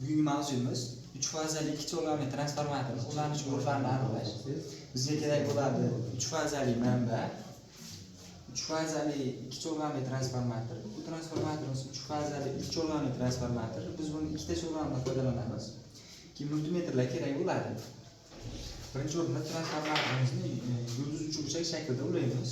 Bugungi mavzuyimiz 3 fazali 2 cho'lg'amli transformatorni qo'llanish guruhlarini aniqlash. Bizga kerak bo'ladi 3 fazali manba, 3 fazali 2 cho'lg'amli transformator. Bu transformatorimiz 3 fazali 2 cho'lg'amli transformator. Biz buni ikkita cho'lg'amdan foydalanamiz. Keyin multimetrlar kerak bo'ladi. Birinchi o'rinda transformatorimizni yulduz uchburchak shaklida ulaymiz.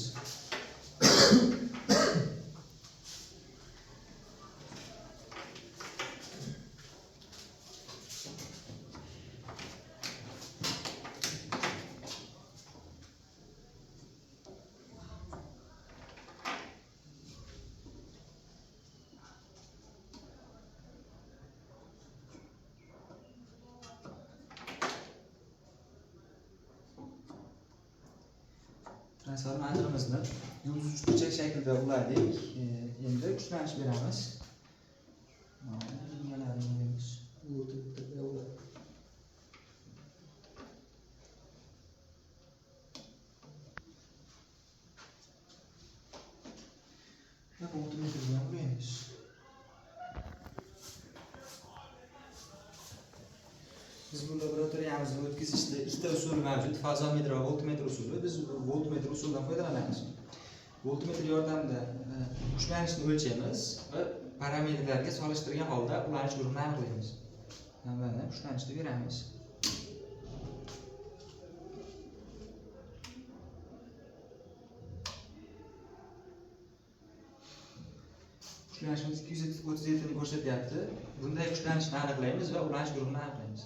Transformatorimizni yulduz uchburchak shaklida uladik. Endi kuchlanish beramiz. Liniyalarni qo'yamiz. Multimetr bilan ulaymiz. Biz bu laboratoriyamizni o'tkazishda ikkita usul mavjud: fazometr va voltmetr usuli. Biz voltmetr usulidan foydalanamiz. Voltmetr yordamida kuchlanishni o'lchaymiz va parametrlarga solishtirgan holda ulanish guruhini aniqlaymiz. Mana kuchlanishni beramiz. Kuchlanishimiz 237 ni ko'rsatyapti. Bunday kuchlanishni aniqlaymiz va ulanish guruhini aniqlaymiz.